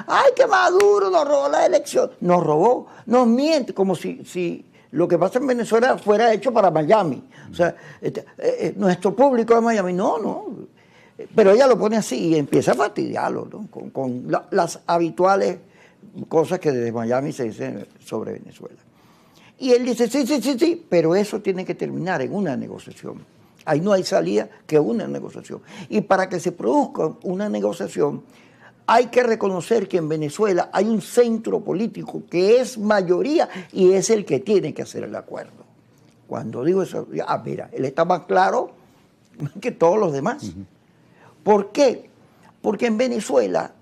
Ay, que Maduro nos robó la elección. Nos robó, nos miente, como si lo que pasa en Venezuela fuera hecho para Miami. O sea, nuestro público es Miami. No, no. Pero ella lo pone así y empieza a fastidiarlo, ¿no? Con las habituales cosas que desde Miami se dicen sobre Venezuela. Y él dice, sí, sí, sí, sí, pero eso tiene que terminar en una negociación. Ahí no hay salida que una negociación. Y para que se produzca una negociación, hay que reconocer que en Venezuela hay un centro político que es mayoría y es el que tiene que hacer el acuerdo. Cuando digo eso, mira, él está más claro que todos los demás. ¿Por qué? Porque en Venezuela,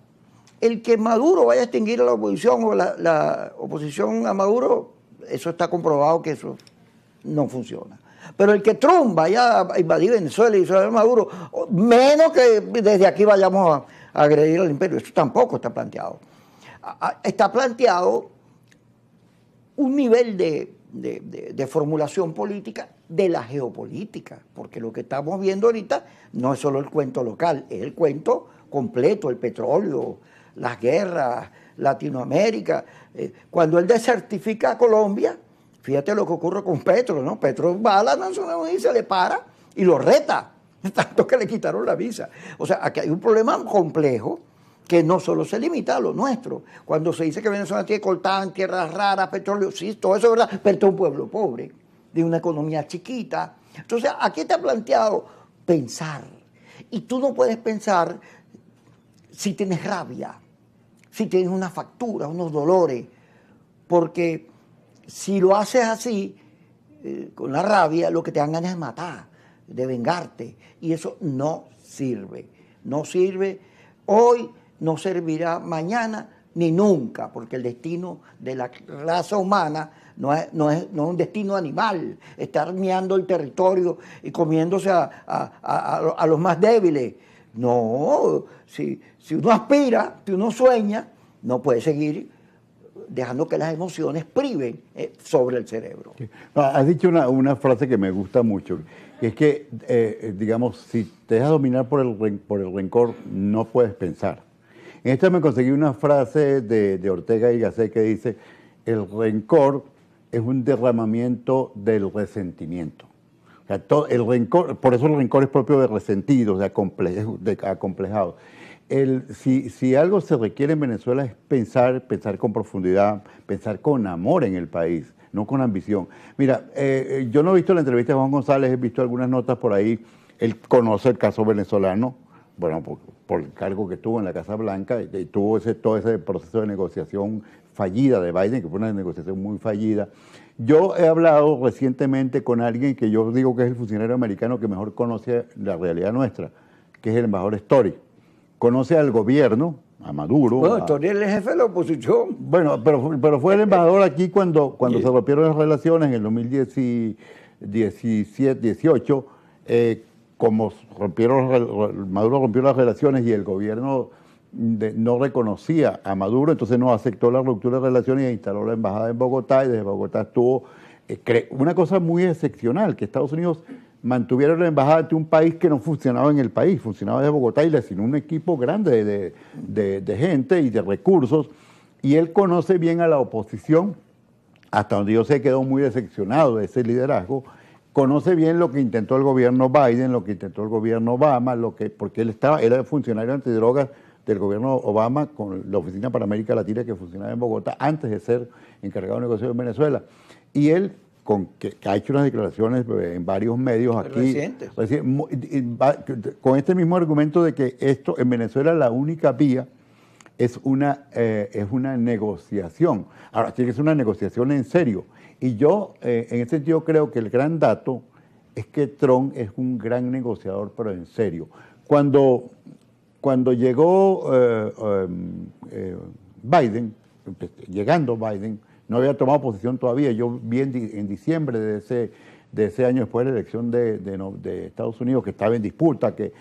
el que Maduro vaya a extinguir a la oposición o la oposición a Maduro, eso está comprobado que eso no funciona. Pero el que Trump vaya a invadir Venezuela y a Maduro, menos que desde aquí vayamos a agredir al imperio, eso tampoco está planteado. Está planteado un nivel de formulación política de la geopolítica, porque lo que estamos viendo ahorita no es solo el cuento local, es el cuento completo, el petróleo, las guerras, Latinoamérica. Cuando él desertifica a Colombia, fíjate lo que ocurre con Petro, ¿no? Petro va a la Naciones Unidas y se le para y lo reta, tanto que le quitaron la visa. O sea, aquí hay un problema complejo que no solo se limita a lo nuestro. Cuando se dice que Venezuela tiene coltán, tierras raras, petróleo, sí, todo eso es verdad, pero es un pueblo pobre, de una economía chiquita. Entonces, aquí te ha planteado pensar. Y tú no puedes pensar si tienes rabia, si tienes una factura, unos dolores, porque si lo haces así, con la rabia, lo que te dan ganas es matar, de vengarte, y eso no sirve. No sirve hoy, no servirá mañana ni nunca, porque el destino de la raza humana no es un destino animal, estar miando el territorio y comiéndose a los más débiles. No, si uno aspira, si uno sueña, no puede seguir dejando que las emociones priven sobre el cerebro. Has dicho una frase que me gusta mucho, que es que, digamos, si te dejas dominar por el rencor, no puedes pensar. En esta me conseguí una frase de Ortega y Gasset que dice, el rencor es un derramamiento del resentimiento. O sea, el rencor, por eso el rencor es propio de resentidos, de acomplejados. Si algo se requiere en Venezuela es pensar con profundidad, pensar con amor en el país, no con ambición. Mira, yo no he visto la entrevista de Juan González, he visto algunas notas por ahí, él conoce el caso venezolano, bueno, por el cargo que tuvo en la Casa Blanca, y tuvo todo ese proceso de negociación fallida de Biden, que fue una negociación muy fallida. Yo he hablado recientemente con alguien que yo digo que es el funcionario americano que mejor conoce la realidad nuestra, que es el embajador Story. Conoce al gobierno, a Maduro. Bueno, Story es el jefe de la oposición. Bueno, pero fue el embajador aquí cuando se rompieron las relaciones en el 2017-18, como Maduro rompió las relaciones y el gobierno no reconocía a Maduro, entonces no aceptó la ruptura de relaciones e instaló la embajada en Bogotá, y desde Bogotá estuvo una cosa muy excepcional, que Estados Unidos mantuviera la embajada ante un país que no funcionaba en el país, funcionaba desde Bogotá y le asignó un equipo grande de gente y de recursos, y él conoce bien a la oposición, hasta donde yo sé quedó muy decepcionado de ese liderazgo, conoce bien lo que intentó el gobierno Biden, lo que intentó el gobierno Obama, porque él era funcionario antidrogas del gobierno Obama con la Oficina para América Latina que funcionaba en Bogotá antes de ser encargado de negocios en Venezuela. Y él, que ha hecho unas declaraciones en varios medios aquí, con este mismo argumento de que esto en Venezuela la única vía es una negociación. Ahora, tiene que ser una negociación en serio. Y yo, en ese sentido, creo que el gran dato es que Trump es un gran negociador, pero en serio. Cuando llegó Biden, llegando Biden, no había tomado posición todavía. Yo vi en diciembre de ese año, después de la elección de Estados Unidos, que estaba en disputa, que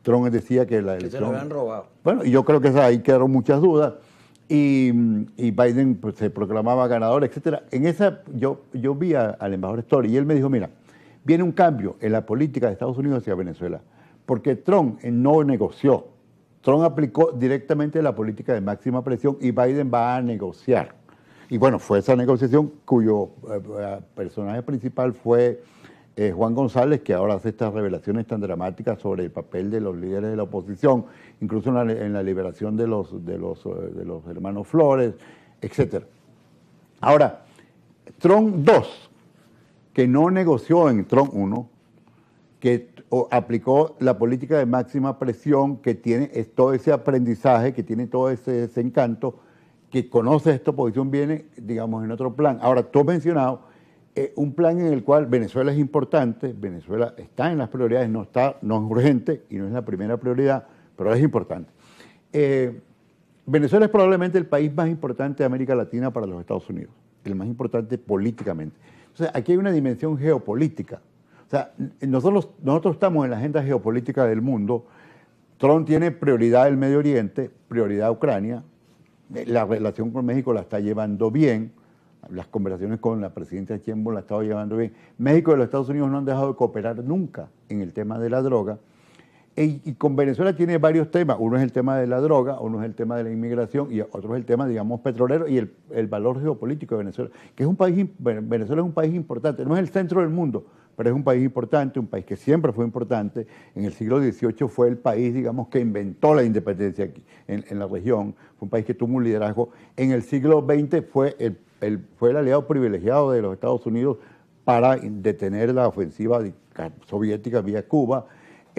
Trump decía que la elección... Que se lo habían robado. Bueno, y yo creo que ahí quedaron muchas dudas. Y Biden pues, se proclamaba ganador, etc. En esa yo vi al embajador Story y él me dijo, mira, viene un cambio en la política de Estados Unidos hacia Venezuela, porque Trump no negoció. Trump aplicó directamente la política de máxima presión y Biden va a negociar. Y bueno, fue esa negociación cuyo personaje principal fue Juan González, que ahora hace estas revelaciones tan dramáticas sobre el papel de los líderes de la oposición, incluso en la liberación de los hermanos Flores, etc. Ahora, Trump 2, que no negoció en Trump 1, que aplicó la política de máxima presión, que tiene todo ese aprendizaje, que tiene todo ese encanto, que conoce esta oposición, viene, digamos, en otro plan. Ahora, tú has mencionado un plan en el cual Venezuela es importante, Venezuela está en las prioridades, no es urgente y no es la primera prioridad, pero es importante. Venezuela es probablemente el país más importante de América Latina para los Estados Unidos, el más importante políticamente. Entonces, aquí hay una dimensión geopolítica. O sea, nosotros estamos en la agenda geopolítica del mundo. Trump tiene prioridad el Medio Oriente, prioridad Ucrania. La relación con México la está llevando bien. Las conversaciones con la presidenta Sheinbaum la ha estado llevando bien. México y los Estados Unidos no han dejado de cooperar nunca en el tema de la droga. Y con Venezuela tiene varios temas. Uno es el tema de la droga, uno es el tema de la inmigración y otro es el tema, digamos, petrolero y el valor geopolítico de Venezuela, que es un país, Venezuela es un país importante. No es el centro del mundo, pero es un país importante, un país que siempre fue importante. En el siglo XVIII fue el país, digamos, que inventó la independencia aquí, en la región. Fue un país que tuvo un liderazgo. En el siglo XX fue el aliado privilegiado de los Estados Unidos para detener la ofensiva soviética vía Cuba.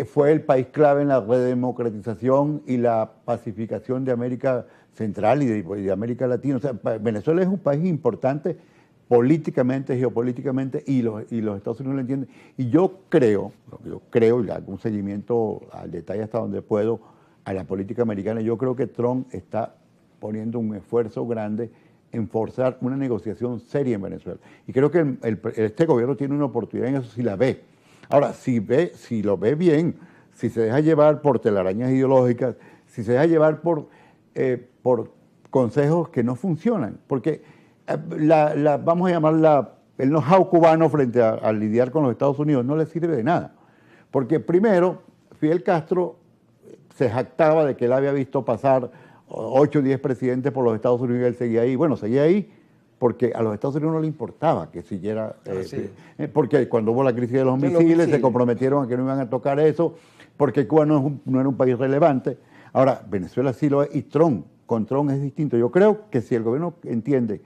Fue el país clave en la redemocratización y la pacificación de América Central y de América Latina. O sea, Venezuela es un país importante políticamente, geopolíticamente, y los Estados Unidos lo entienden. Y yo creo, y le hago un seguimiento al detalle hasta donde puedo, a la política americana, yo creo que Trump está poniendo un esfuerzo grande en forzar una negociación seria en Venezuela. Y creo que este gobierno tiene una oportunidad en eso si la ve. Ahora, si lo ve bien, si se deja llevar por telarañas ideológicas, si se deja llevar por consejos que no funcionan, porque vamos a llamarla el know-how cubano frente a lidiar con los Estados Unidos no le sirve de nada. Porque primero, Fidel Castro se jactaba de que él había visto pasar 8 o 10 presidentes por los Estados Unidos y él seguía ahí. Bueno, seguía ahí porque a los Estados Unidos no le importaba que siguiera, porque cuando hubo la crisis de los misiles se comprometieron a que no iban a tocar eso, porque Cuba no era un país relevante. Ahora, Venezuela sí lo es y con Trump es distinto. Yo creo que si el gobierno entiende